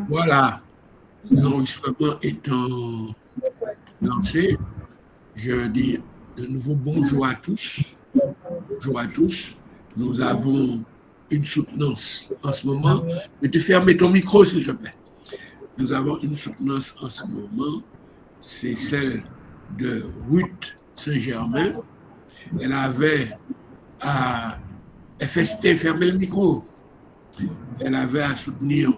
Voilà, l'enregistrement étant lancé, je dis de nouveau bonjour à tous. Bonjour à tous. Nous avons une soutenance en ce moment. Peux-tu fermer ton micro, s'il te plaît? Nous avons une soutenance en ce moment. C'est celle de Ruth Saint-Germain. Elle avait à FST fermer le micro. Elle avait à soutenir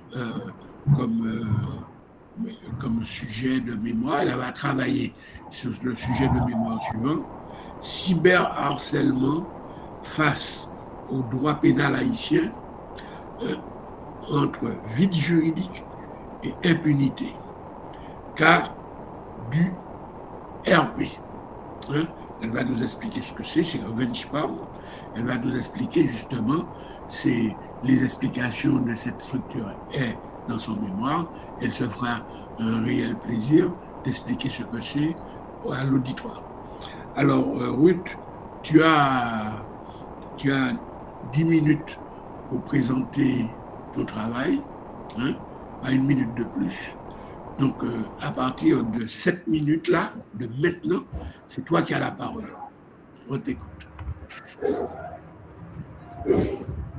comme sujet de mémoire, elle avait à travailler sur le sujet de mémoire suivant, cyberharcèlement face au droit pénal haïtien entre vide juridique et impunité, cas du RP. Hein? Elle va nous expliquer ce que c'est Revenge Porn. Elle va nous expliquer justement les explications de cette structure est dans son mémoire. Elle se fera un réel plaisir d'expliquer ce que c'est à l'auditoire. Alors, Ruth, tu as 10 minutes pour présenter ton travail, hein, pas une minute de plus. Donc, à partir de cette minute-là, de maintenant, c'est toi qui as la parole. On t'écoute.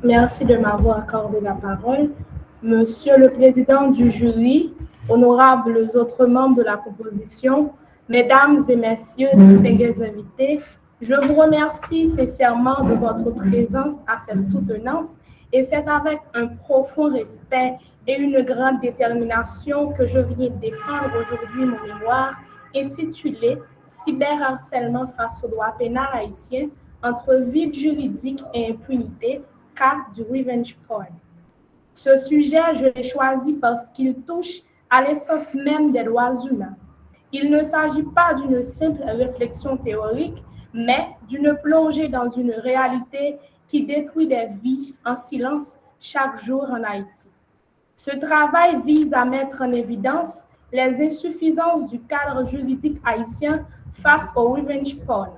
Merci de m'avoir accordé la parole. Monsieur le Président du jury, honorables autres membres de la proposition, Mesdames et Messieurs, distingués invités, je vous remercie sincèrement de votre présence à cette soutenance et c'est avec un profond respect et une grande détermination que je viens défendre aujourd'hui mon mémoire intitulé « Cyberharcèlement face au droit pénal haïtien entre vide juridique et impunité, cas du revenge porn ». Ce sujet, je l'ai choisi parce qu'il touche à l'essence même des droits humains. Il ne s'agit pas d'une simple réflexion théorique, mais d'une plongée dans une réalité qui détruit des vies en silence chaque jour en Haïti. Ce travail vise à mettre en évidence les insuffisances du cadre juridique haïtien face au revenge porn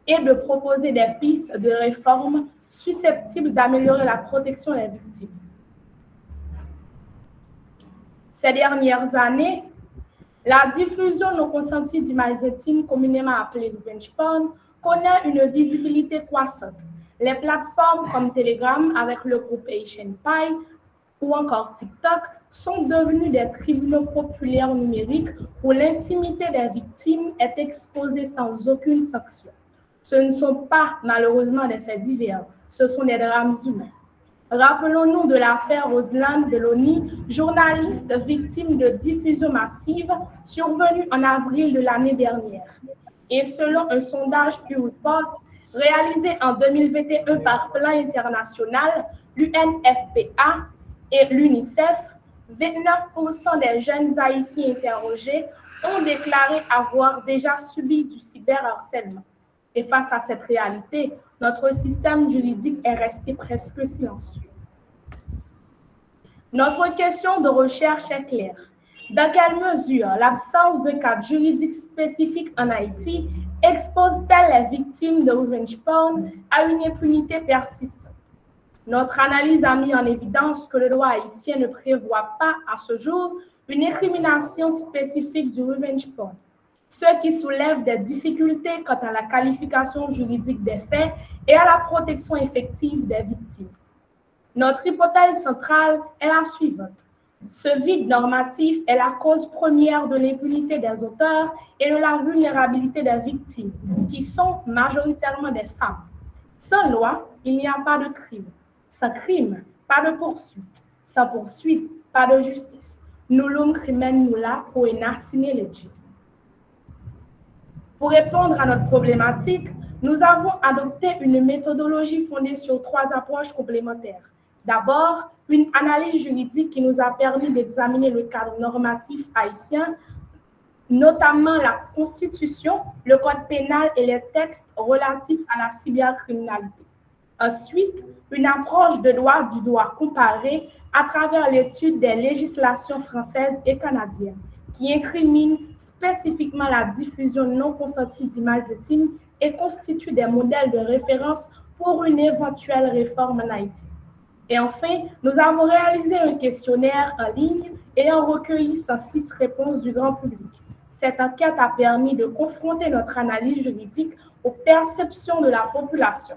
et de proposer des pistes de réforme susceptibles d'améliorer la protection des victimes. Ces dernières années, la diffusion non consentie d'images intimes, communément appelée revenge porn, connaît une visibilité croissante. Les plateformes comme Telegram avec le groupe Asian Pie ou encore TikTok sont devenues des tribunaux populaires numériques où l'intimité des victimes est exposée sans aucune sanction. Ce ne sont pas malheureusement des faits divers, ce sont des drames humains. Rappelons-nous de l'affaire Roseland Belloni, journaliste victime de diffusion massive survenue en avril de l'année dernière. Et selon un sondage Pew Report réalisé en 2021 par Plan International, l'UNFPA et l'UNICEF, 29% des jeunes haïtiens interrogés ont déclaré avoir déjà subi du cyberharcèlement. Et face à cette réalité, notre système juridique est resté presque silencieux. Notre question de recherche est claire. Dans quelle mesure l'absence de cadre juridique spécifique en Haïti expose-t-elle les victimes de revenge porn à une impunité persistante? Notre analyse a mis en évidence que le droit haïtien ne prévoit pas à ce jour une incrimination spécifique du revenge porn, ce qui soulève des difficultés quant à la qualification juridique des faits et à la protection effective des victimes. Notre hypothèse centrale est la suivante. Ce vide normatif est la cause première de l'impunité des auteurs et de la vulnérabilité des victimes, qui sont majoritairement des femmes. Sans loi, il n'y a pas de crime. Sans crime, pas de poursuite. Sans poursuite, pas de justice. Nullum crimen nulla poena sine lege. Pour répondre à notre problématique, nous avons adopté une méthodologie fondée sur 3 approches complémentaires. D'abord, une analyse juridique qui nous a permis d'examiner le cadre normatif haïtien, notamment la Constitution, le Code pénal et les textes relatifs à la cybercriminalité. Ensuite, une approche de droit du droit comparé à travers l'étude des législations françaises et canadiennes, qui incriminent spécifiquement la diffusion non consentie d'images intimes et constituent des modèles de référence pour une éventuelle réforme en Haïti. Et enfin, nous avons réalisé un questionnaire en ligne ayant recueilli 106 réponses du grand public. Cette enquête a permis de confronter notre analyse juridique aux perceptions de la population.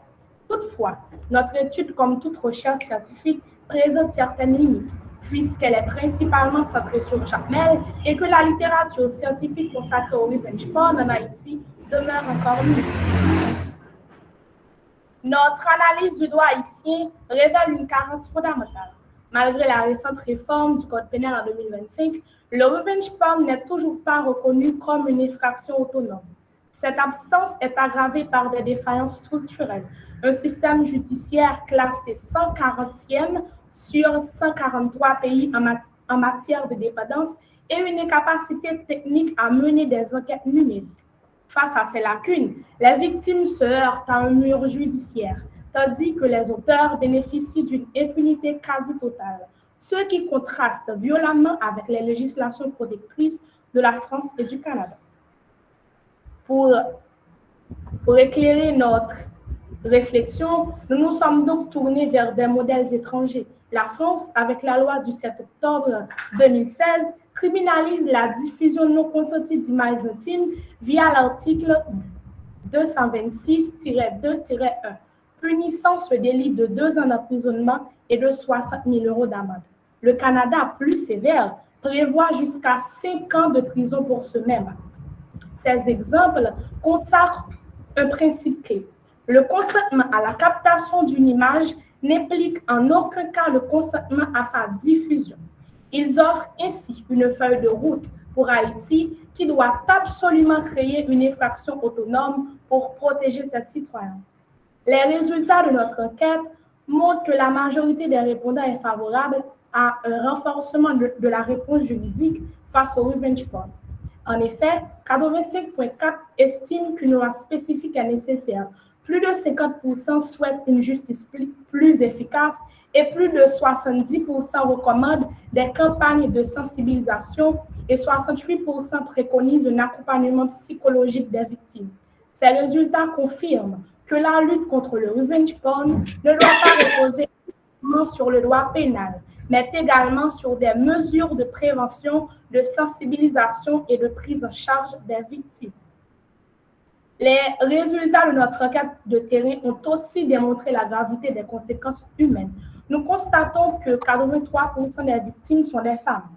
Toutefois, notre étude, comme toute recherche scientifique, présente certaines limites, puisqu'elle est principalement centrée sur Jacmel et que la littérature scientifique consacrée au revenge porn en Haïti demeure encore limitée. Notre analyse du droit haïtien révèle une carence fondamentale. Malgré la récente réforme du Code pénal en 2025, le revenge porn n'est toujours pas reconnu comme une infraction autonome. Cette absence est aggravée par des défaillances structurelles, un système judiciaire classé 140e sur 143 pays en matière de dépendance et une incapacité technique à mener des enquêtes numériques. Face à ces lacunes, les victimes se heurtent à un mur judiciaire, tandis que les auteurs bénéficient d'une impunité quasi totale, ce qui contraste violemment avec les législations protectrices de la France et du Canada. Pour éclairer notre réflexion, nous nous sommes donc tournés vers des modèles étrangers. La France, avec la loi du 7 octobre 2016, criminalise la diffusion non consentie d'images intimes via l'article 226-2-1, punissant ce délit de 2 ans d'emprisonnement et de 60 000 € d'amende. Le Canada, plus sévère, prévoit jusqu'à 5 ans de prison pour ce même acte. Ces exemples consacrent un principe clé. Le consentement à la captation d'une image n'implique en aucun cas le consentement à sa diffusion. Ils offrent ainsi une feuille de route pour Haïti qui doit absolument créer une infraction autonome pour protéger ses citoyens. Les résultats de notre enquête montrent que la majorité des répondants est favorable à un renforcement de la réponse juridique face au revenge porn. En effet, 85,4% estiment qu'une loi spécifique est nécessaire. Plus de 50% souhaitent une justice plus efficace et plus de 70% recommandent des campagnes de sensibilisation et 68% préconisent un accompagnement psychologique des victimes. Ces résultats confirment que la lutte contre le revenge porn ne doit pas reposer uniquement sur le droit pénal, mais également sur des mesures de prévention, de sensibilisation et de prise en charge des victimes. Les résultats de notre enquête de terrain ont aussi démontré la gravité des conséquences humaines. Nous constatons que 83% des victimes sont des femmes.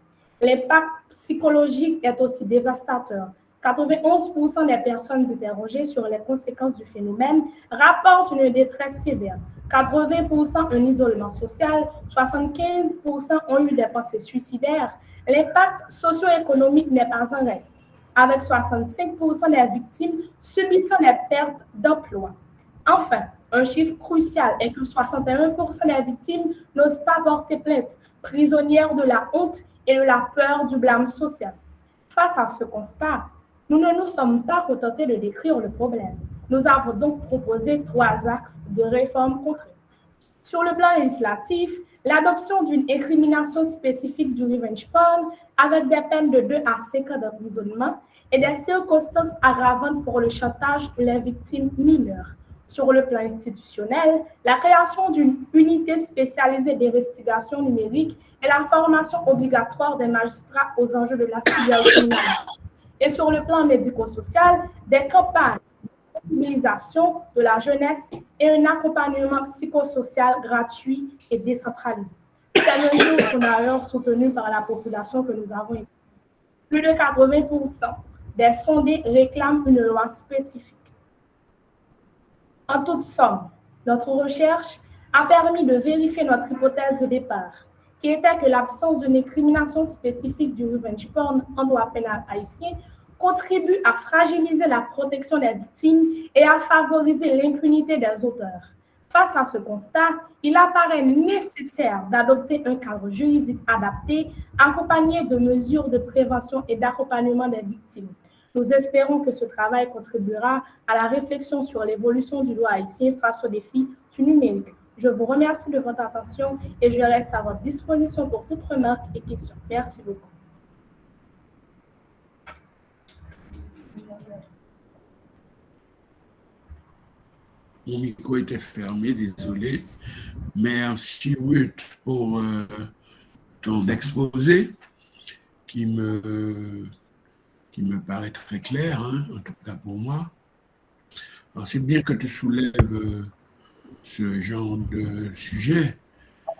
L'impact psychologique est aussi dévastateur. 91% des personnes interrogées sur les conséquences du phénomène rapportent une détresse sévère. 80% un isolement social, 75% ont eu des pensées suicidaires. L'impact socio-économique n'est pas en reste, avec 65% des victimes subissant des pertes d'emploi. Enfin, un chiffre crucial est que 61% des victimes n'osent pas porter plainte, prisonnières de la honte et de la peur du blâme social. Face à ce constat, nous ne nous sommes pas contentés de décrire le problème. Nous avons donc proposé 3 axes de réforme concrètes. Sur le plan législatif, l'adoption d'une incrimination spécifique du revenge porn avec des peines de 2 à 5 ans d'emprisonnement et des circonstances aggravantes pour le chantage des victimes mineures. Sur le plan institutionnel, la création d'une unité spécialisée d'investigation numérique et la formation obligatoire des magistrats aux enjeux de la cybercriminalité. Et sur le plan médico-social, des campagnes de sensibilisation de la jeunesse et un accompagnement psychosocial gratuit et décentralisé. Ces mesures sont d'ailleurs soutenues par la population que nous avons étudiée. Plus de 80% des sondés réclament une loi spécifique. En toute somme, notre recherche a permis de vérifier notre hypothèse de départ, qui était que l'absence d'une incrimination spécifique du revenge porn en droit pénal haïtien contribue à fragiliser la protection des victimes et à favoriser l'impunité des auteurs. Face à ce constat, il apparaît nécessaire d'adopter un cadre juridique adapté, accompagné de mesures de prévention et d'accompagnement des victimes. Nous espérons que ce travail contribuera à la réflexion sur l'évolution du droit haïtien face aux défis du numérique. Je vous remercie de votre attention et je reste à votre disposition pour toute remarque et questions. Merci beaucoup. Mon micro était fermé, désolé. Merci, Ruth, pour ton exposé qui me, qui me paraît très clair, hein, en tout cas pour moi. Alors, c'est bien que tu soulèves ce genre de sujet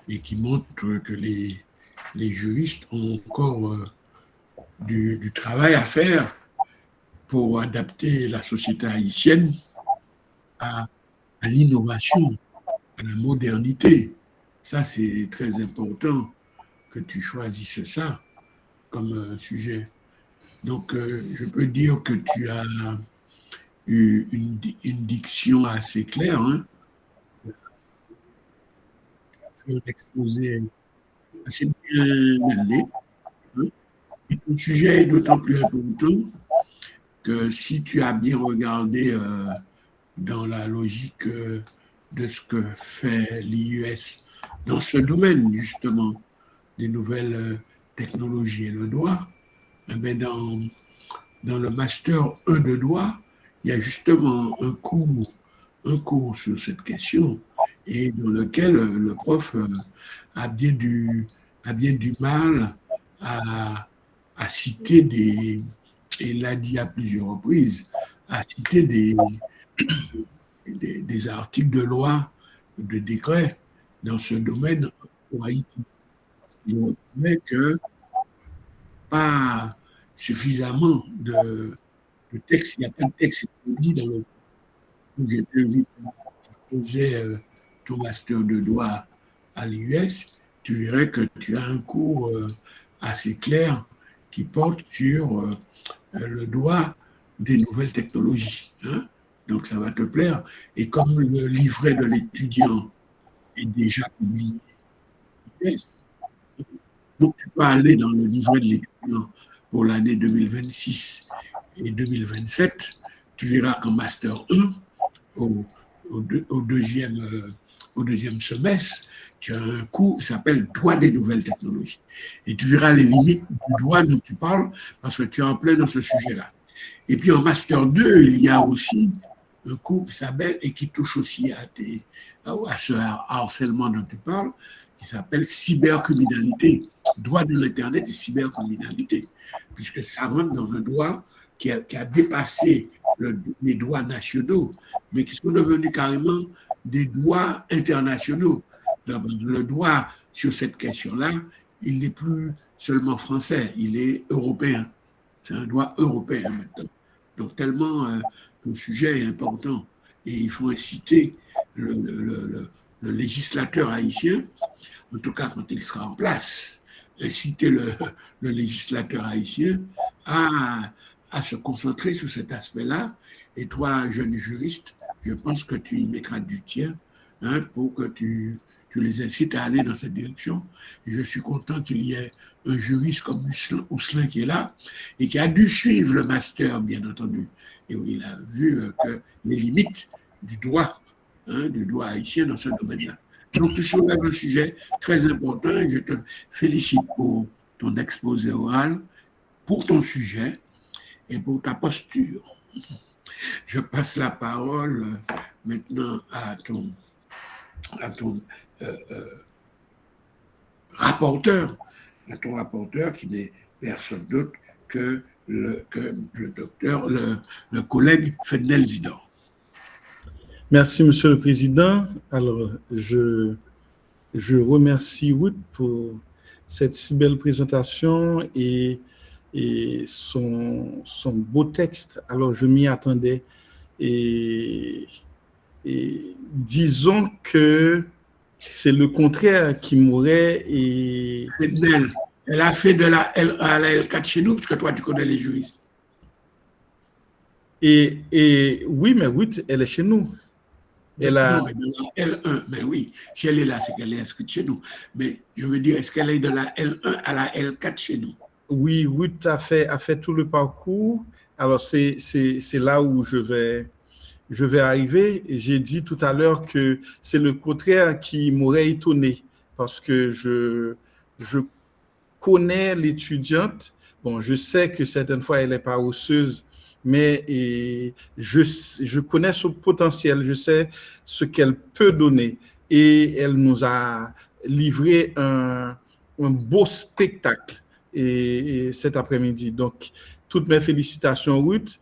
et qui montre que les juristes ont encore du travail à faire pour adapter la société haïtienne à, à l'innovation, à la modernité. Ça, c'est très important que tu choisisses ça comme sujet. Donc, je peux dire que tu as eu une diction assez claire, hein, fait un exposé assez bien allé, hein. Et ton sujet est d'autant plus important que si tu as bien regardé dans la logique de ce que fait l'IUS dans ce domaine, justement, des nouvelles technologies et le droit, eh bien, dans le master 1 de droit, il y a justement un cours sur cette question et dans lequel le prof a bien a bien du mal à, à citer et il l'a dit à plusieurs reprises, à citer des articles de loi, de décret dans ce domaine pour Haïti. Parce qu'il reconnaît que pas suffisamment de textes, il y a plein de textes dit dans le où j'ai vu que tu faisais ton master de droit à l'US, tu verrais que tu as un cours assez clair qui porte sur le droit des nouvelles technologies, hein. Donc ça va te plaire. Et comme le livret de l'étudiant est déjà publié, yes, donc tu peux aller dans le livret de l'étudiant pour l'année 2026 et 2027. Tu verras qu'en Master 1, au, au deuxième semestre, tu as un cours qui s'appelle Droit des nouvelles technologies. Et tu verras les limites du droit dont tu parles parce que tu es en plein dans ce sujet-là. Et puis en Master 2, il y a aussi un cours qui s'appelle et qui touche aussi à ce harcèlement dont tu parles, qui s'appelle cybercriminalité, droit de l'Internet et cybercriminalité, puisque ça rentre dans un droit qui a dépassé les droits nationaux, mais qui sont devenus carrément des droits internationaux. Le droit sur cette question-là, il n'est plus seulement français, il est européen. C'est un droit européen maintenant. Donc tellement le sujet est important et il faut inciter le législateur haïtien, en tout cas quand il sera en place, inciter le législateur haïtien à, à se concentrer sur cet aspect-là. Et toi, jeune juriste, je pense que tu y mettras du tien, hein, pour que tu les incites à aller dans cette direction. Et je suis content qu'il y ait un juriste comme Ousselin qui est là et qui a dû suivre le master, bien entendu. Et où il a vu que les limites du droit, hein, du droit haïtien dans ce domaine-là. Donc, tu soulèves un sujet très important et je te félicite pour ton exposé oral, pour ton sujet et pour ta posture. Je passe la parole maintenant à ton euh, euh, rapporteur, à ton rapporteur qui n'est personne d'autre que le docteur, le collègue Fednel Zidor. Merci, Monsieur le Président. Alors, je remercie Ruth pour cette si belle présentation et son beau texte. Alors, je m'y attendais. Et disons que c'est le contraire qui m'aurait... Fednel, elle a fait de la L4 chez nous, parce que toi, tu connais les juristes. Et oui, mais Ruth, elle est chez nous. Elle a... Non, mais de la L1, mais oui, si elle est là, c'est qu'elle est inscrite chez nous. Mais je veux dire, est-ce qu'elle est de la L1 à la L4 chez nous? Oui, Ruth a fait tout le parcours. Alors, c'est là où je vais arriver. J'ai dit tout à l'heure que c'est le contraire qui m'aurait étonné parce que je connais l'étudiante. Bon, je sais que certaines fois, elle est paresseuse mais je connais son potentiel, je sais ce qu'elle peut donner. Et elle nous a livré un beau spectacle et cet après-midi. Donc, toutes mes félicitations, Ruth.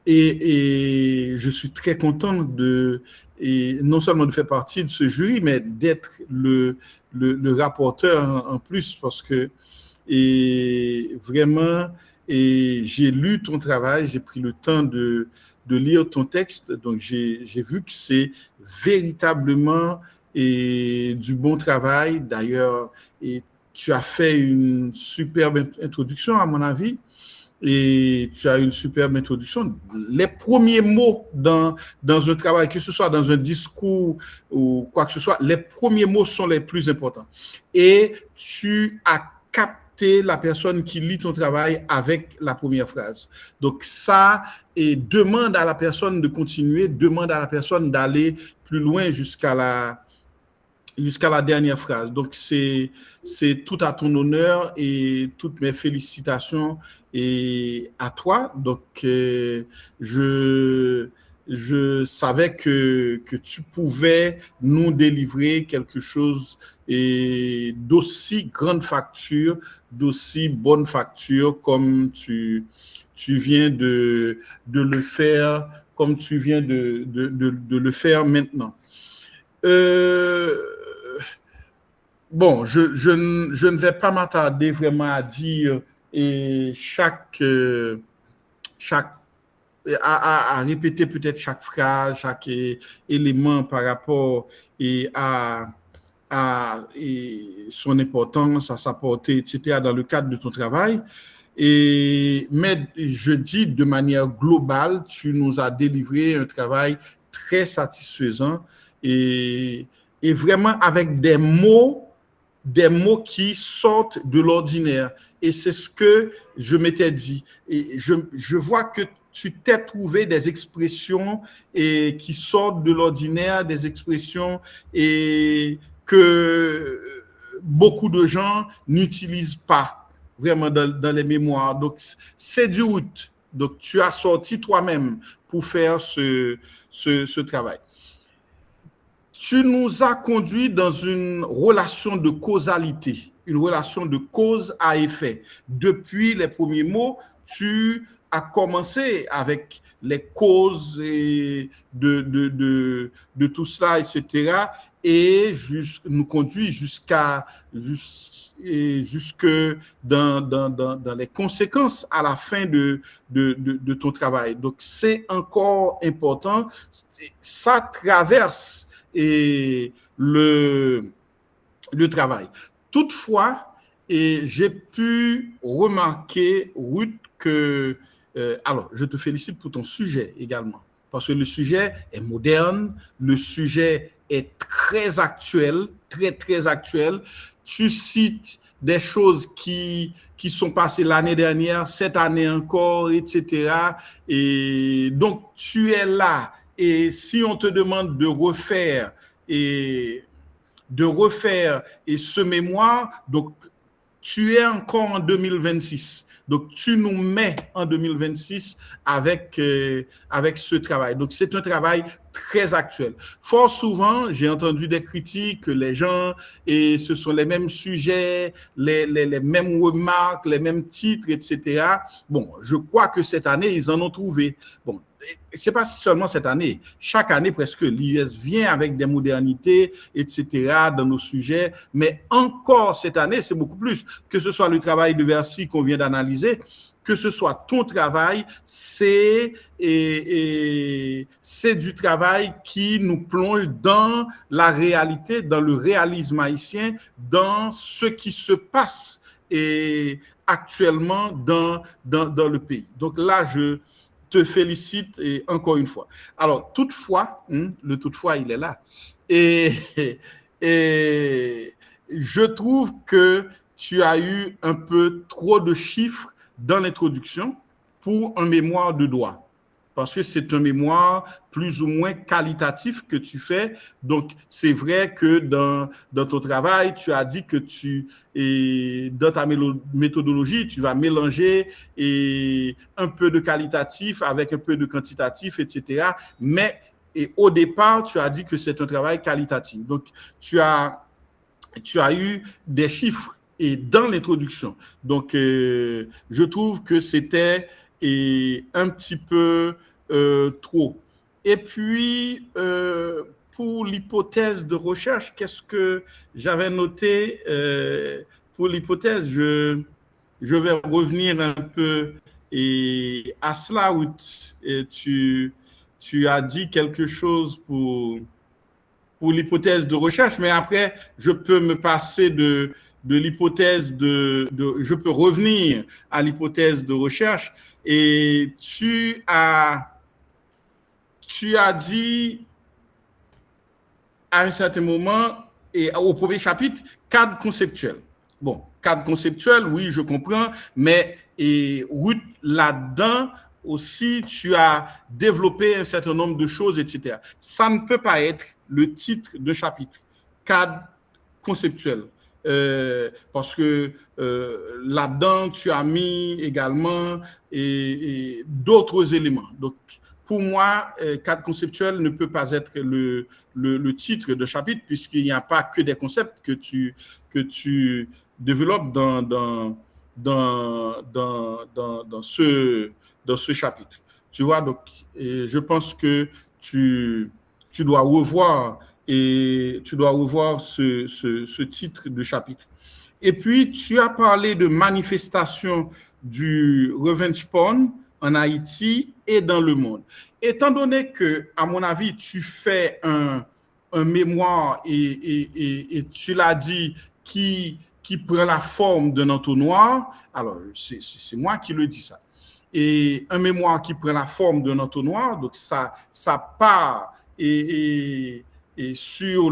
Et je suis très content non seulement de faire partie de ce jury, mais d'être le rapporteur en plus, parce que vraiment, j'ai lu ton travail, j'ai pris le temps de lire ton texte, donc j'ai vu que c'est véritablement du bon travail. D'ailleurs, tu as fait une superbe introduction, à mon avis. Et tu as une superbe introduction. Les premiers mots dans un travail, que ce soit dans un discours ou quoi que ce soit, les premiers mots sont les plus importants. Et tu as capté la personne qui lit ton travail avec la première phrase. Donc ça, et demande à la personne de continuer, demande à la personne d'aller plus loin jusqu'à la dernière phrase. Donc, c'est tout à ton honneur et toutes mes félicitations et à toi. Donc, je savais que tu pouvais nous délivrer quelque chose d'aussi grande facture, d'aussi bonne facture comme tu viens de le faire, comme tu viens de le faire maintenant. Bon, je ne vais pas m'attarder vraiment à dire à répéter peut-être chaque phrase, chaque élément par rapport à son importance, à sa portée, etc., dans le cadre de ton travail. Mais je dis de manière globale, tu nous as délivré un travail très satisfaisant et vraiment avec des mots qui sortent de l'ordinaire. Et c'est ce que je m'étais dit. Et je vois que tu t'es trouvé des expressions qui sortent de l'ordinaire, des expressions que beaucoup de gens n'utilisent pas vraiment dans les mémoires. Donc, c'est du route. Donc, tu as sorti toi-même pour faire ce travail. Tu nous as conduit dans une relation de causalité, une relation de cause à effet. Depuis les premiers mots, tu as commencé avec les causes de tout cela, etc. Et nous conduit jusque dans les conséquences à la fin de ton travail. Donc, c'est encore important. Ça traverse le travail. Toutefois, j'ai pu remarquer, Ruth, que... alors, je te félicite pour ton sujet également, parce que le sujet est moderne, le sujet est très actuel, très, très actuel. Tu cites des choses qui sont passées l'année dernière, cette année encore, etc. Et donc, tu es là. Et si on te demande de refaire ce mémoire, donc tu es encore en 2026. Donc, tu nous mets en 2026 avec ce travail. Donc, c'est un travail très actuel. Fort souvent, j'ai entendu des critiques que les gens, et ce sont les mêmes sujets, les mêmes remarques, les mêmes titres, etc. Bon, je crois que cette année, ils en ont trouvé. Bon, c'est pas seulement cette année. Chaque année, presque, l'IS vient avec des modernités, etc., dans nos sujets. Mais encore cette année, c'est beaucoup plus. Que ce soit le travail de Versy qu'on vient d'analyser, que ce soit ton travail, c'est du travail qui nous plonge dans la réalité, dans le réalisme haïtien, dans ce qui se passe actuellement dans le pays. Donc là, je te félicite encore une fois. Alors, toutefois, le toutefois, il est là. Et je trouve que tu as eu un peu trop de chiffres dans l'introduction pour un mémoire de droit. parce que c'est un mémoire plus ou moins qualitatif que tu fais. Donc, c'est vrai que dans ton travail, tu as dit que dans ta méthodologie, tu vas mélanger un peu de qualitatif avec un peu de quantitatif, etc. Mais au départ, tu as dit que c'est un travail qualitatif. Donc, tu as eu des chiffres dans l'introduction. Donc, je trouve que c'était un petit peu trop. Et puis, pour l'hypothèse de recherche, qu'est-ce que j'avais noté pour l'hypothèse? Je vais revenir un peu à cela où tu as dit quelque chose pour l'hypothèse de recherche, mais après, je peux me passer de l'hypothèse je peux revenir à l'hypothèse de recherche. Et tu as dit à un certain moment, et au premier chapitre, cadre conceptuel. Bon, cadre conceptuel, oui, je comprends, mais là-dedans aussi, tu as développé un certain nombre de choses, etc. Ça ne peut pas être le titre de chapitre, cadre conceptuel. Parce que là-dedans, tu as mis également d'autres éléments. Donc, pour moi, cadre conceptuel ne peut pas être le titre de chapitre, puisqu'il n'y a pas que des concepts que tu développes dans ce chapitre. Tu vois, donc, je pense que tu dois revoir ce titre de chapitre. Et puis, tu as parlé de manifestation du revenge porn en Haïti et dans le monde. Étant donné que, à mon avis, tu fais un mémoire et tu l'as dit, qui prend la forme d'un entonnoir, alors c'est moi qui le dis ça. Et un mémoire qui prend la forme d'un entonnoir, donc ça part et sur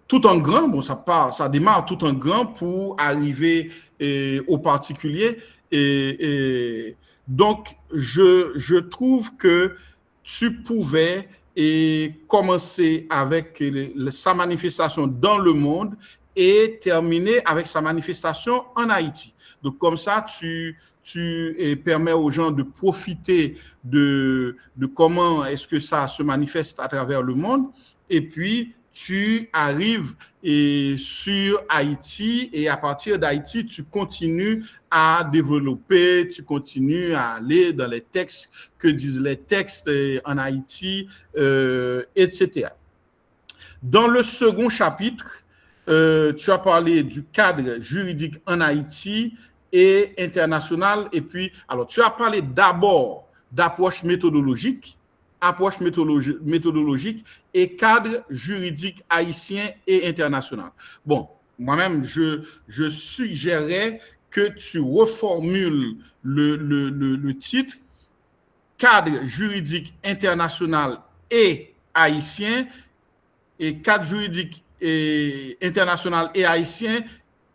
tout en grand, bon, ça démarre tout en grand pour arriver au particulier. Donc, je trouve que tu pouvais commencer avec sa manifestation dans le monde et terminer avec sa manifestation en Haïti. Donc, comme ça, tu permets aux gens de profiter de comment est-ce que ça se manifeste à travers le monde. Et puis, tu arrives sur Haïti et à partir d'Haïti, tu continues à développer, tu continues à aller dans les textes, que disent les textes en Haïti, etc. Dans le second chapitre, tu as parlé du cadre juridique en Haïti et international. Et puis, alors, tu as parlé d'abord d'approche méthodologique et cadre juridique haïtien et international. Bon, moi-même, je suggérerais que tu reformules le titre cadre juridique international et haïtien et cadre juridique international et haïtien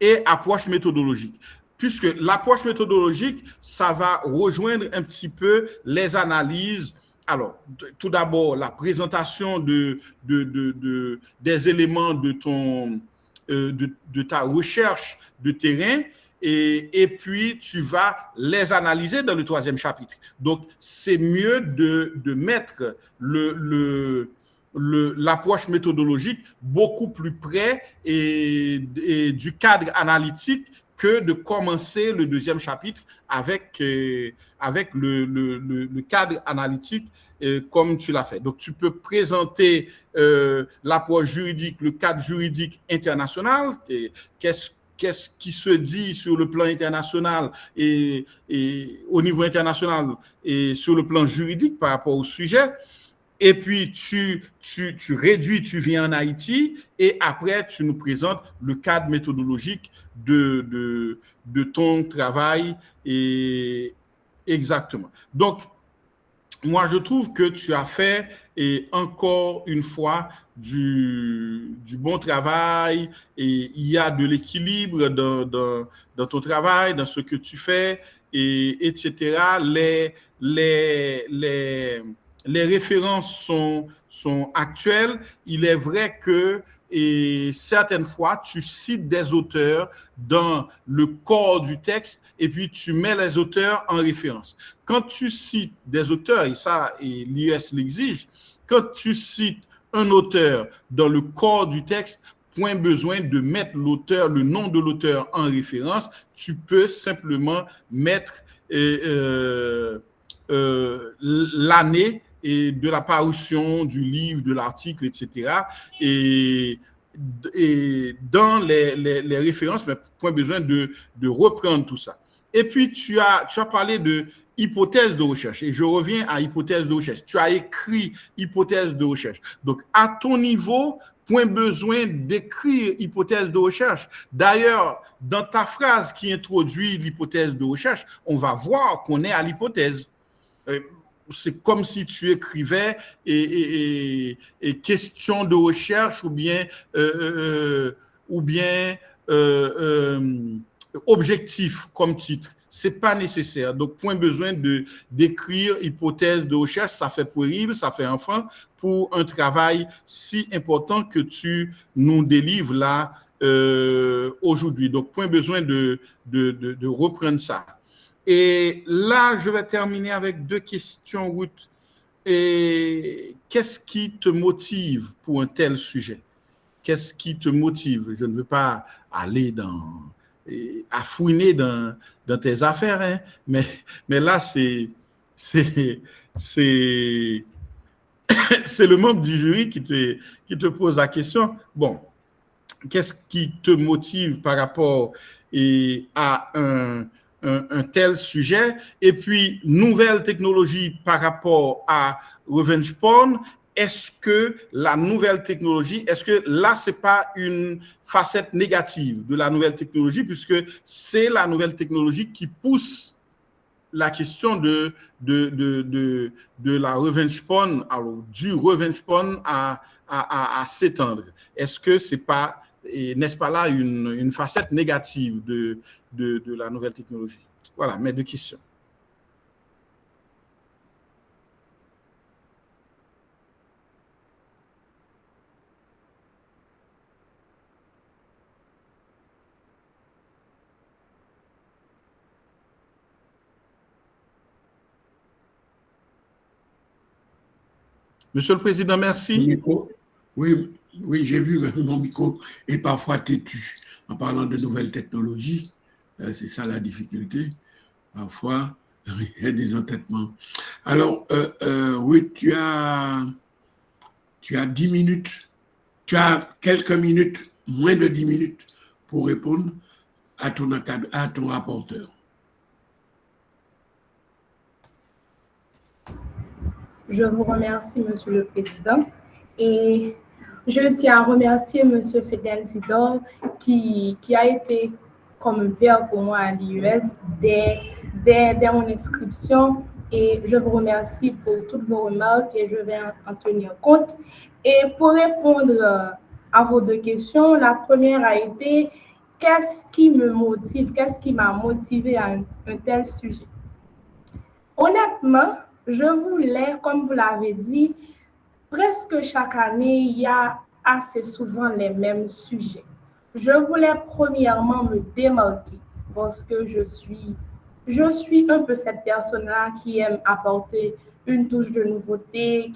et approche méthodologique. Puisque l'approche méthodologique, ça va rejoindre un petit peu les analyses. Alors, tout d'abord, la présentation des éléments de ta recherche de terrain et puis tu vas les analyser dans le troisième chapitre. Donc, c'est mieux de mettre l'approche méthodologique beaucoup plus près et du cadre analytique que de commencer le deuxième chapitre avec le cadre analytique comme tu l'as fait. Donc, tu peux présenter l'approche juridique, le cadre juridique international, qu'est-ce qui se dit sur le plan international et au niveau international et sur le plan juridique par rapport au sujet. Et puis, tu réduis, tu viens en Haïti et après, tu nous présentes le cadre méthodologique de ton travail. Et exactement. Donc, moi, je trouve que tu as fait, et encore une fois, du bon travail, et il y a de l'équilibre dans ton travail, dans ce que tu fais, et, etc. Les références sont actuelles. Il est vrai que et certaines fois, tu cites des auteurs dans le corps du texte et puis tu mets les auteurs en référence. Quand tu cites des auteurs, et ça, et l'IS l'exige, quand tu cites un auteur dans le corps du texte, point besoin de mettre l'auteur, le nom de l'auteur en référence, tu peux simplement mettre l'année et de la parution du livre, de l'article, etc. Et dans les références, mais point besoin de reprendre tout ça. Et puis, tu as parlé de hypothèse de recherche. Et je reviens à hypothèse de recherche. Tu as écrit hypothèse de recherche. Donc, à ton niveau, point besoin d'écrire hypothèse de recherche. D'ailleurs, dans ta phrase qui introduit l'hypothèse de recherche, on va voir qu'on est à l'hypothèse. C'est comme si tu écrivais et question de recherche ou bien objectif comme titre. C'est pas nécessaire. Donc, point besoin d'écrire hypothèse de recherche. Ça fait puéril, ça fait enfant pour un travail si important que tu nous délivres là aujourd'hui. Donc, point besoin de reprendre ça. Et là, je vais terminer avec 2 questions, Ruth. Et qu'est-ce qui te motive pour un tel sujet? Qu'est-ce qui te motive? Je ne veux pas aller à fouiner dans tes affaires, hein, mais là, c'est le membre du jury qui te pose la question. Bon, qu'est-ce qui te motive par rapport à un tel sujet? Et puis, nouvelle technologie par rapport à revenge porn. Est-ce que la nouvelle technologie, est-ce que là, ce n'est pas une facette négative de la nouvelle technologie, puisque c'est la nouvelle technologie qui pousse la question de la revenge porn, alors du revenge porn à s'étendre? Est-ce que c'est pas, n'est-ce pas là une facette négative de la nouvelle technologie? Voilà mes 2 questions. Monsieur le Président, merci. Oui, j'ai vu mon micro est parfois têtu en parlant de nouvelles technologies. C'est ça la difficulté. Parfois, il y a des entêtements. Alors, oui, tu as 10 minutes, tu as quelques minutes, moins de 10 minutes pour répondre à ton rapporteur. Je vous remercie, Monsieur le Président. Et je tiens à remercier Monsieur Fidel Sidor qui a été comme un père pour moi à l'IUS dès mon inscription. Et je vous remercie pour toutes vos remarques et je vais en tenir compte. Et pour répondre à vos 2 questions, la première a été qu'est-ce qui me motive, qu'est-ce qui m'a motivé à un tel sujet? Honnêtement, je voulais, comme vous l'avez dit, presque chaque année, il y a assez souvent les mêmes sujets. Je voulais premièrement me démarquer parce que je suis un peu cette personne-là qui aime apporter une touche de nouveauté,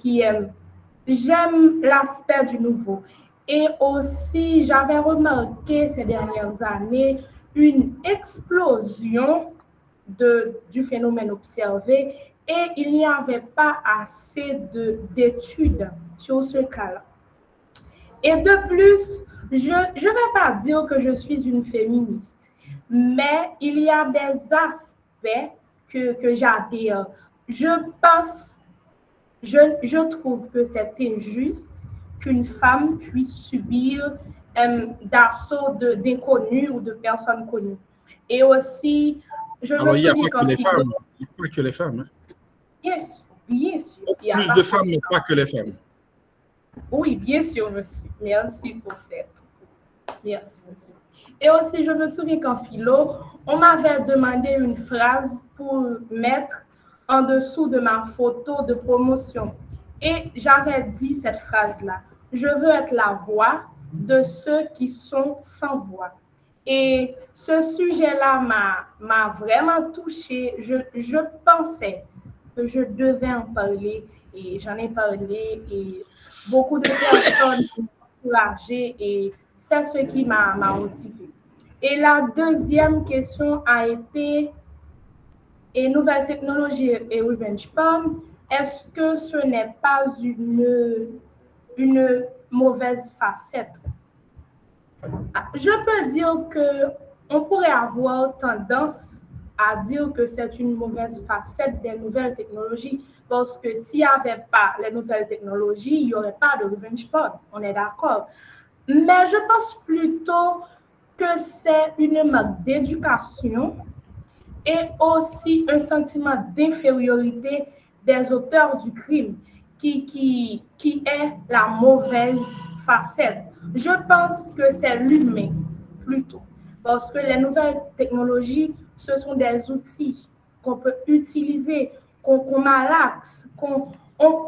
j'aime l'aspect du nouveau. Et aussi, j'avais remarqué ces dernières années une explosion du phénomène observé et il n'y avait pas assez d'études sur ce cas-là. Et de plus, je ne vais pas dire que je suis une féministe, mais il y a des aspects que j'adhère. Je trouve que c'est injuste qu'une femme puisse subir d'assaut d'inconnus ou de personnes connues. Et aussi, alors, il n'y a pas que les femmes. Il n'y a pas que les femmes. Hein. Yes, Bien sûr. Il y a Plus de femmes, mais pas que les femmes. Oui, bien sûr, monsieur. Merci pour cette. Merci, monsieur. Et aussi, je me souviens qu'en philo, on m'avait demandé une phrase pour mettre en dessous de ma photo de promotion. Et j'avais dit cette phrase-là. Je veux être la voix de ceux qui sont sans voix. Et ce sujet-là m'a vraiment touchée. Je pensais que je devais en parler et j'en ai parlé et beaucoup de personnes m'ont encouragée et c'est ce qui m'a motivée. Et la deuxième question a été et nouvelles technologies et revenge porn, est-ce que ce n'est pas une mauvaise facette? Je peux dire que on pourrait avoir tendance à dire que c'est une mauvaise facette des nouvelles technologies parce que s'il n'y avait pas les nouvelles technologies, il n'y aurait pas de revenge porn. On est d'accord. Mais je pense plutôt que c'est une manque d'éducation et aussi un sentiment d'infériorité des auteurs du crime qui est la mauvaise facette. Je pense que c'est l'humain plutôt, parce que les nouvelles technologies, ce sont des outils qu'on peut utiliser, qu'on malaxe,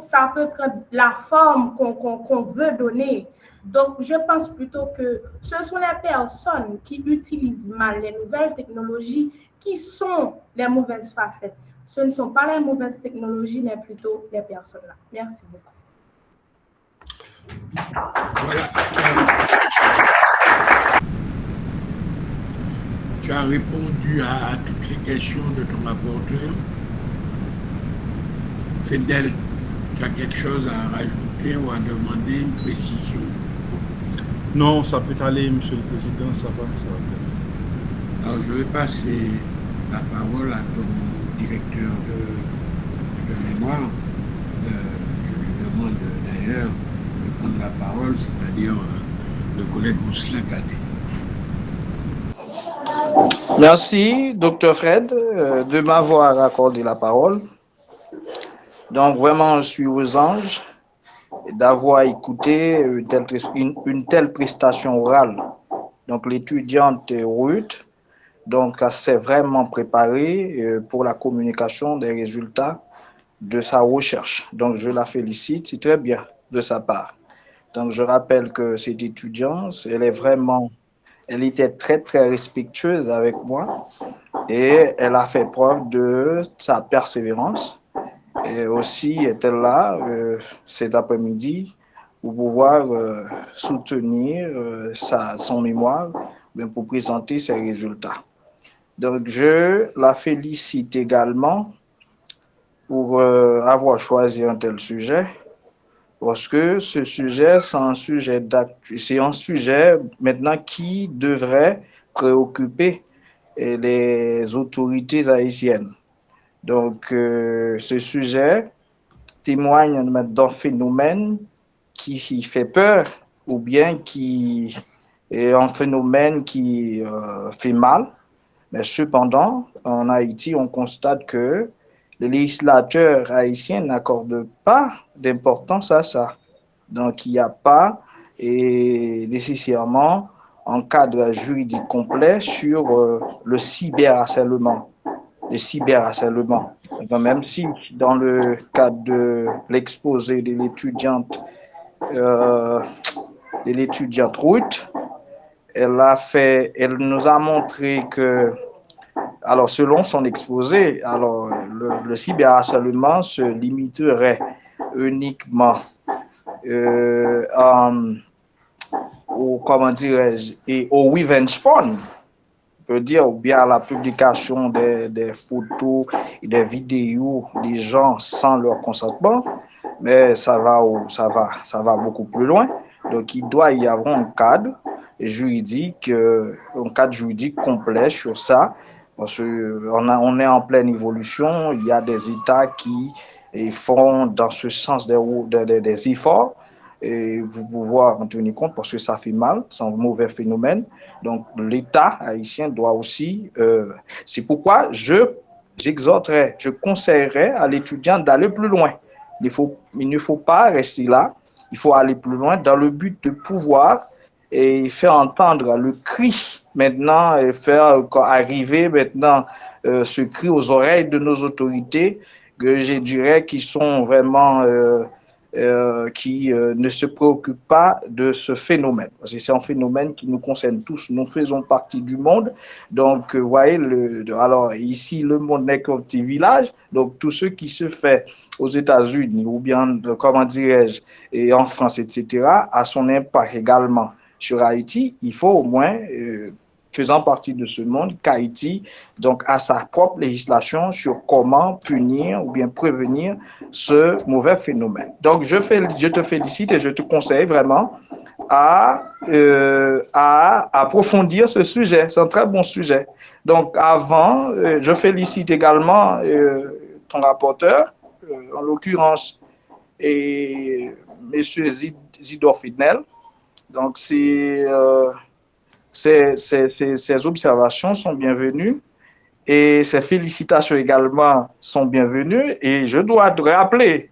ça peut prendre la forme qu'on veut donner. Donc, je pense plutôt que ce sont les personnes qui utilisent mal les nouvelles technologies qui sont les mauvaises facettes. Ce ne sont pas les mauvaises technologies, mais plutôt les personnes-là. Merci beaucoup. Voilà. Tu as répondu à toutes les questions de ton rapporteur. Fidèle, tu as quelque chose à rajouter ou à demander, une précision? Non, ça peut aller, Monsieur le Président, ça va très bien. Alors, je vais passer la parole à ton directeur de mémoire. Je lui demande d'ailleurs de prendre la parole, c'est-à-dire le collègue Rousselin Cadet. Merci, Dr. Fred, de m'avoir accordé la parole. Donc, vraiment, je suis aux anges d'avoir écouté une telle prestation orale. Donc, l'étudiante Ruth s'est vraiment préparée pour la communication des résultats de sa recherche. Donc, je la félicite, c'est très bien de sa part. Donc, je rappelle que cette étudiante, elle était très, très respectueuse avec moi et elle a fait preuve de sa persévérance. Et aussi est-elle là cet après-midi pour pouvoir soutenir son mémoire pour présenter ses résultats. Donc, je la félicite également pour avoir choisi un tel sujet, parce que ce sujet, c'est un sujet maintenant qui devrait préoccuper les autorités haïtiennes. Donc, ce sujet témoigne d'un phénomène qui fait peur ou bien qui est un phénomène qui fait mal. Mais cependant, en Haïti, on constate que les législateurs haïtiens n'accordent pas d'importance à ça. Donc, il n'y a pas nécessairement un cadre juridique complet sur le cyberharcèlement. Même si dans le cadre de l'exposé de l'étudiante Ruth, elle nous a montré que, alors selon son exposé, alors le cyberharcèlement se limiterait uniquement au revenge porn, peut dire, ou bien à la publication des photos et des vidéos des gens sans leur consentement, mais ça va beaucoup plus loin. Donc, il doit y avoir un cadre juridique complet sur ça, parce qu'on est en pleine évolution. Il y a des États qui font dans ce sens des efforts et pour pouvoir en tenir compte, parce que ça fait mal, c'est un mauvais phénomène. Donc, l'État haïtien doit aussi... c'est pourquoi je j'exhorterais, je conseillerais à l'étudiant d'aller plus loin. Il ne faut pas rester là, il faut aller plus loin dans le but de pouvoir et faire entendre le cri maintenant, et faire arriver maintenant ce cri aux oreilles de nos autorités, que je dirais qui sont vraiment qui ne se préoccupent pas de ce phénomène. Parce que c'est un phénomène qui nous concerne tous. Nous faisons partie du monde. Donc, vous voyez, alors ici, le monde n'est qu'un petit village. Donc, tout ce qui se fait aux États-Unis ou bien, comment dirais-je, et en France, etc., a son impact également sur Haïti. Il faut au moins faisant partie de ce monde, qu'Haïti donc a sa propre législation sur comment punir ou bien prévenir ce mauvais phénomène. Donc je te félicite et je te conseille vraiment à approfondir ce sujet. C'est un très bon sujet. Donc avant, je félicite également ton rapporteur, en l'occurrence, et M. Zidore Fidnel. Donc ces observations sont bienvenues et ces félicitations également sont bienvenues. Et je dois rappeler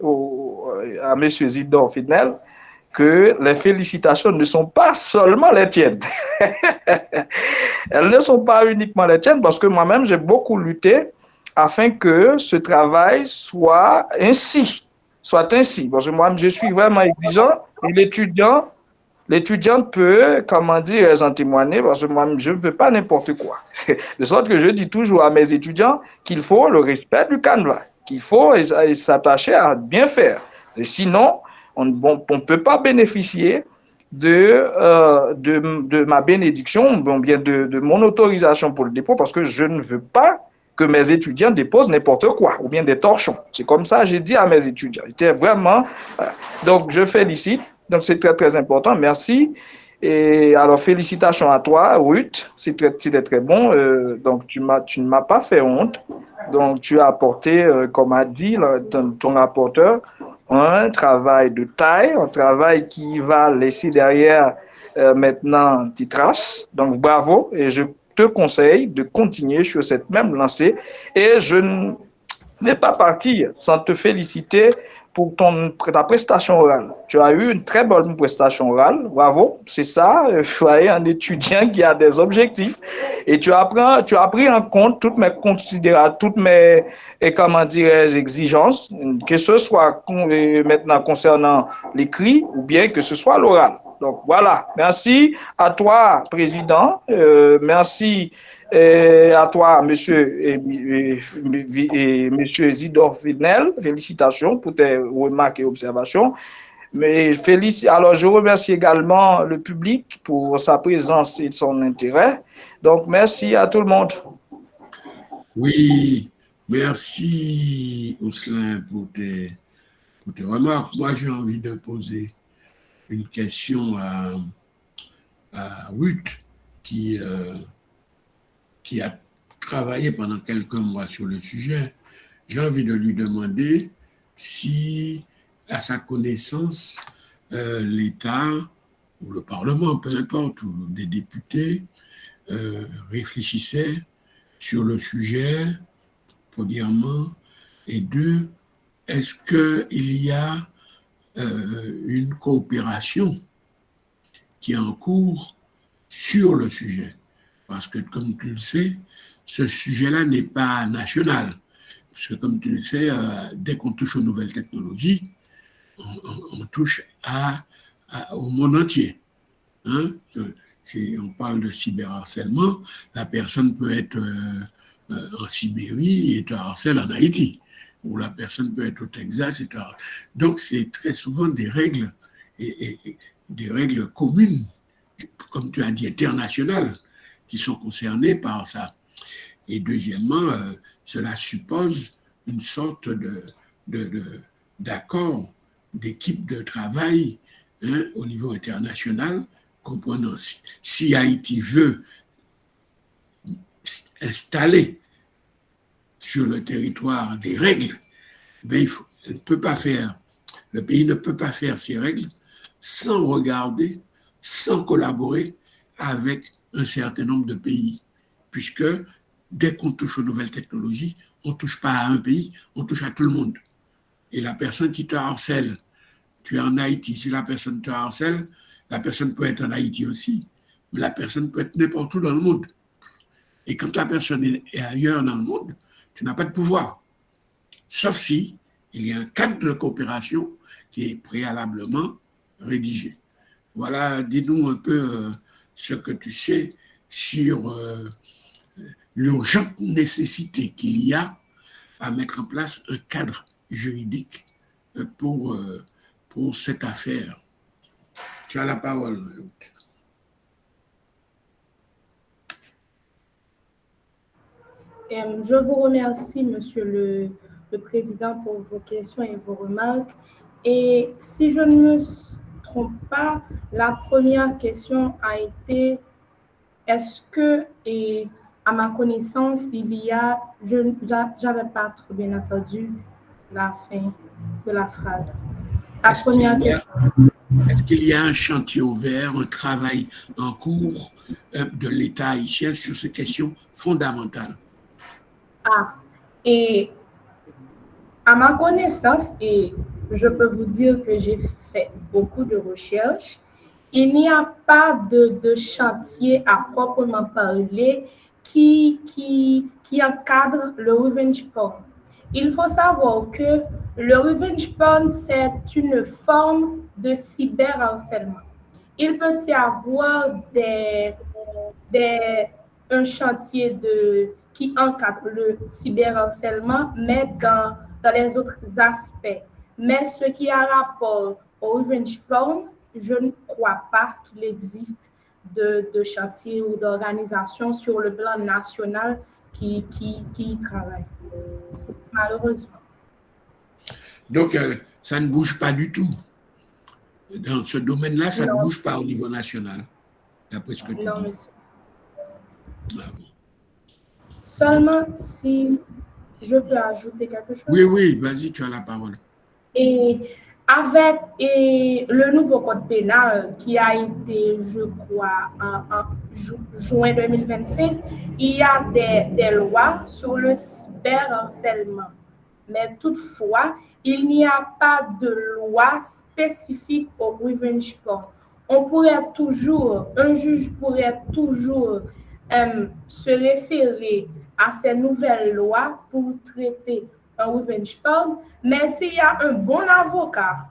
à M. Zidore Fidnel que les félicitations ne sont pas seulement les tiennes. Elles ne sont pas uniquement les tiennes parce que moi-même, j'ai beaucoup lutté afin que ce travail soit ainsi. Parce que moi, je suis vraiment exigeant et l'étudiant peut, comment dire, en témoigner, parce que moi, je ne veux pas n'importe quoi. De sorte que je dis toujours à mes étudiants qu'il faut le respect du canevas, qu'il faut s'attacher à bien faire. Et sinon, on ne peut pas bénéficier de ma bénédiction, ou bien de mon autorisation pour le dépôt, parce que je ne veux pas que mes étudiants déposent n'importe quoi, ou bien des torchons. C'est comme ça que j'ai dit à mes étudiants. C'était vraiment... Donc, je félicite. Donc, c'est très, très important. Merci. Et alors, félicitations à toi, Ruth. C'était très bon. Donc, tu ne m'as pas fait honte. Donc, tu as apporté, comme a dit ton rapporteur, un travail de taille, un travail qui va laisser derrière maintenant des traces. Donc, bravo. Et je te conseille de continuer sur cette même lancée. Et je ne vais pas partir sans te féliciter pour ta prestation orale. Tu as eu une très bonne prestation orale, bravo, c'est ça, il faut être un étudiant qui a des objectifs et tu as pris en compte toutes mes considérations, toutes mes, comment dirais-je, exigences, que ce soit maintenant concernant l'écrit ou bien que ce soit l'oral. Donc voilà, merci à toi, Président, merci à toi, monsieur Zidore Fidnel, félicitations pour tes remarques et observations. Alors, je remercie également le public pour sa présence et son intérêt. Donc, merci à tout le monde. Oui, merci, Ousselin, pour tes remarques. Moi, j'ai envie de poser une question à Ruth, qui a travaillé pendant quelques mois sur le sujet. J'ai envie de lui demander si, à sa connaissance, l'État ou le Parlement, peu importe, ou des députés, réfléchissaient sur le sujet, premièrement, et deux, est-ce qu'il y a une coopération qui est en cours sur le sujet? Parce que, comme tu le sais, ce sujet-là n'est pas national. Parce que, comme tu le sais, dès qu'on touche aux nouvelles technologies, on touche au monde entier. Hein? Si on parle de cyberharcèlement, la personne peut être en Sibérie et te harcèle en Haïti. Ou la personne peut être au Texas et te harcèle. Donc, c'est très souvent des règles, et des règles communes, comme tu as dit, internationales, qui sont concernés par ça. Et deuxièmement, cela suppose une sorte d'accord, d'équipe de travail au niveau international, comprenant si Haïti veut installer sur le territoire des règles, ben elle ne peut pas faire, le pays ne peut pas faire ces règles sans regarder, sans collaborer avec un certain nombre de pays, puisque dès qu'on touche aux nouvelles technologies, on ne touche pas à un pays, on touche à tout le monde. Et la personne qui te harcèle, tu es en Haïti, si la personne te harcèle, la personne peut être en Haïti aussi, mais la personne peut être n'importe où dans le monde. Et quand la personne est ailleurs dans le monde, tu n'as pas de pouvoir. Sauf si il y a un cadre de coopération qui est préalablement rédigé. Voilà, dis-nous un peu ce que tu sais sur l'urgente nécessité qu'il y a à mettre en place un cadre juridique pour cette affaire. Tu as la parole. Je vous remercie, Monsieur le Président, pour vos questions et vos remarques. Et si je ne me trompe pas, la première question a été est-ce que, et à ma connaissance, je n'avais pas trop bien entendu la fin de la phrase. Est-ce qu'il y a un chantier ouvert, un travail en cours de l'État haïtien sur ces questions fondamentales? Et à ma connaissance, et je peux vous dire que j'ai fait beaucoup de recherches, il n'y a pas de chantier à proprement parler qui encadre le revenge porn. Il faut savoir que le revenge porn, c'est une forme de cyberharcèlement. Il peut y avoir un chantier qui encadre le cyberharcèlement, mais dans les autres aspects. Mais ce qui a rapport au revenge porn, je ne crois pas qu'il existe de chantier ou d'organisation sur le plan national qui y travaille, malheureusement. Donc, ça ne bouge pas du tout. Dans ce domaine-là, ça ne bouge pas au niveau national, d'après ce que tu dis. Non, monsieur. Ah bon. Seulement si je peux ajouter quelque chose. Oui, vas-y, tu as la parole. Et avec le nouveau code pénal qui a été, je crois, en juin 2025, il y a des lois sur le cyberharcèlement. Mais toutefois, il n'y a pas de loi spécifique au revenge porn. Un juge pourrait toujours se référer à ces nouvelles lois pour traiter un revenge porn, mais s'il y a un bon avocat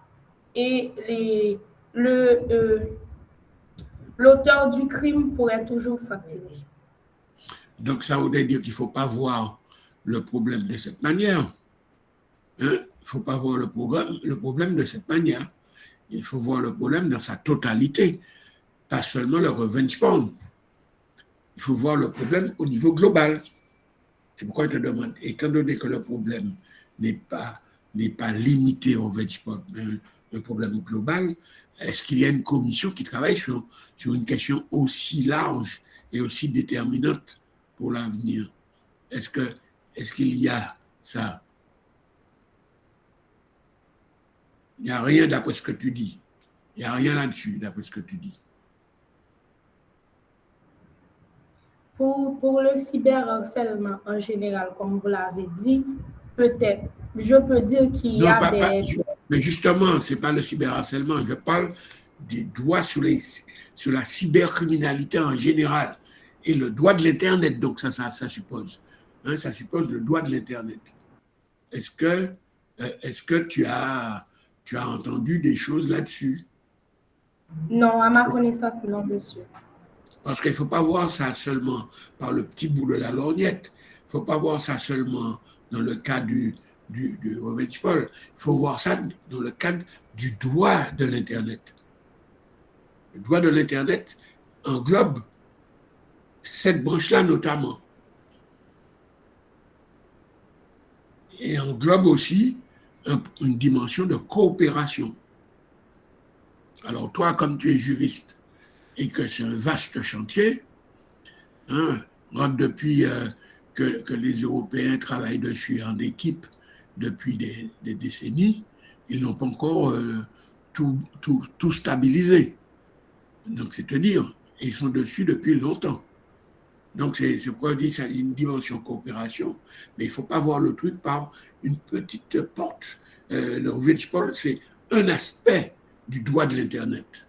et l'auteur du crime pourrait toujours s'en tirer. Donc, ça voudrait dire qu'il ne faut pas voir le problème de cette manière. Il ne faut pas voir le problème de cette manière. Il faut voir le problème dans sa totalité, pas seulement le revenge porn. Il faut voir le problème au niveau global. C'est pourquoi je te demande, étant donné que le problème n'est pas limité au revenge porn, mais un problème global, est-ce qu'il y a une commission qui travaille sur une question aussi large et aussi déterminante pour l'avenir? Est-ce qu'il y a ça? Il n'y a rien d'après ce que tu dis. Il n'y a rien là-dessus d'après ce que tu dis. Pour le cyberharcèlement en général, comme vous l'avez dit, peut-être, je peux dire qu'il y a mais justement, ce n'est pas le cyberharcèlement. Je parle des droits sur la cybercriminalité en général et le droit de l'Internet. Donc, ça suppose. Ça suppose le droit de l'Internet. Est-ce que tu as entendu des choses là-dessus? Non, à ma connaissance, non, monsieur. Parce qu'il ne faut pas voir ça seulement par le petit bout de la lorgnette. Il ne faut pas voir ça seulement dans le cas du revenge porn. Il faut voir ça dans le cadre du droit de l'Internet. Le droit de l'Internet englobe cette branche-là notamment. Et englobe aussi une dimension de coopération. Alors toi, comme tu es juriste et que c'est un vaste chantier, depuis que les Européens travaillent dessus en équipe depuis des décennies, ils n'ont pas encore tout stabilisé. Donc c'est te dire, ils sont dessus depuis longtemps. Donc, c'est pourquoi on dit que ça a une dimension coopération, mais il ne faut pas voir le truc par une petite porte. Le revenge porn, c'est un aspect du droit de l'Internet.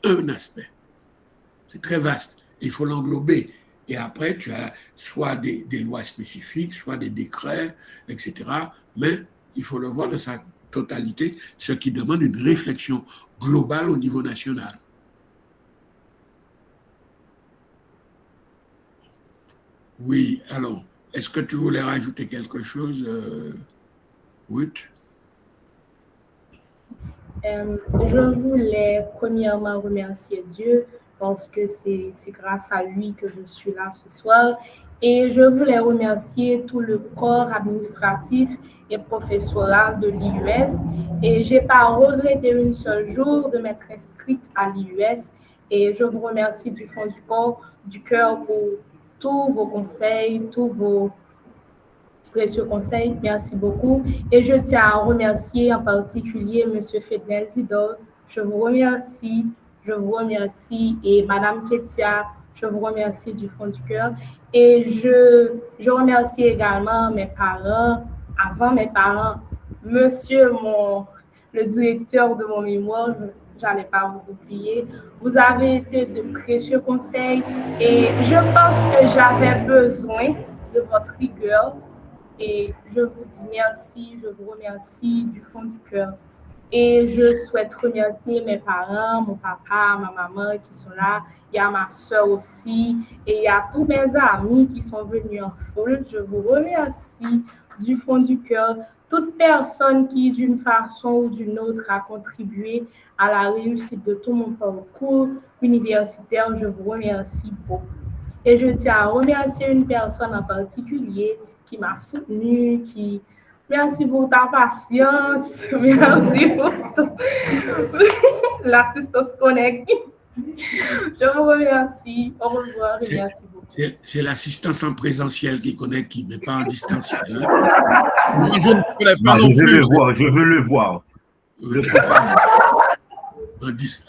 Un aspect. C'est très vaste. Il faut l'englober. Et après, tu as soit des lois spécifiques, soit des décrets, etc. Mais il faut le voir de sa totalité, ce qui demande une réflexion globale au niveau national. Oui, alors, est-ce que tu voulais rajouter quelque chose, Ruth? Je voulais premièrement remercier Dieu parce que c'est grâce à lui que je suis là ce soir. Et je voulais remercier tout le corps administratif et professoral de l'IUS. Et j'ai pas regretté un seul jour de m'être inscrite à l'IUS. Et je vous remercie du fond du cœur pour tous vos conseils, tous vos précieux conseils. Merci beaucoup. Et je tiens à remercier en particulier M. Fednel Zidol. Je vous remercie. Je vous remercie. Et Mme Ketia, je vous remercie du fond du cœur. Et je remercie également mes parents, avant mes parents, monsieur le directeur de mon mémoire, je n'allais pas vous oublier. Vous avez été de précieux conseils et je pense que j'avais besoin de votre rigueur. Et je vous dis merci, je vous remercie du fond du cœur. Et je souhaite remercier mes parents, mon papa, ma maman qui sont là. Il y a ma soeur aussi. Et il y a tous mes amis qui sont venus en foule. Je vous remercie du fond du cœur. Toute personne qui, d'une façon ou d'une autre, a contribué à la réussite de tout mon parcours universitaire, je vous remercie beaucoup. Et je tiens à remercier une personne en particulier qui m'a soutenue, Merci pour ta patience. Merci pour l'assistance connectée. Je vous remercie. Au revoir et merci beaucoup. C'est l'assistance en présentiel qui connaît qui, mais pas en distanciel. Hein? Je ne connais pas non je plus. veux le voir.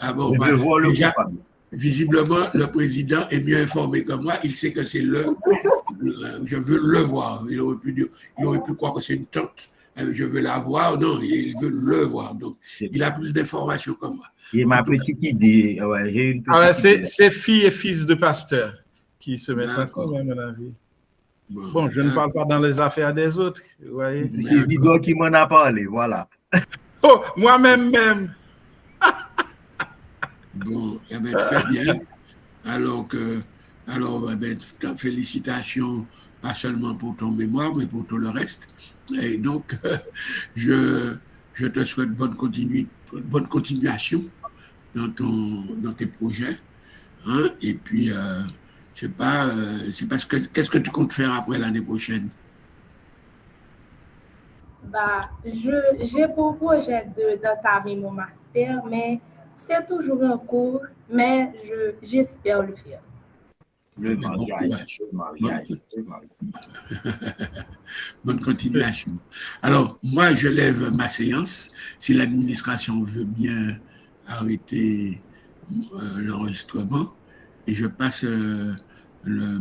Ah bon, Je veux voir le déjà, coupable. visiblement, le président est mieux informé que moi. Il sait que c'est je veux le voir. Il aurait pu croire que c'est une tante. Je veux la voir. Non, il veut le voir. Donc, il a plus d'informations que moi. Et ma petite idée, ouais, j'ai une petite idée. C'est filles et fils de pasteurs qui se mettent D'accord. ensemble, à mon avis. Bon, je ne parle pas dans les affaires des autres, vous voyez. C'est Zido qui m'en a parlé, voilà. Oh, moi-même même. Bon, eh bien, très bien. Alors, félicitations, pas seulement pour ton mémoire, mais pour tout le reste. Et donc, je te souhaite bonne continuation dans tes projets. Hein? Et puis, je sais pas, qu'est-ce que tu comptes faire après l'année prochaine? J'ai pour projet d'entamer mon master, mais c'est toujours en cours, mais j'espère le faire. Le mariage. Bonne continuation. Alors, moi, je lève ma séance. Si l'administration veut bien arrêter l'enregistrement, et je passe le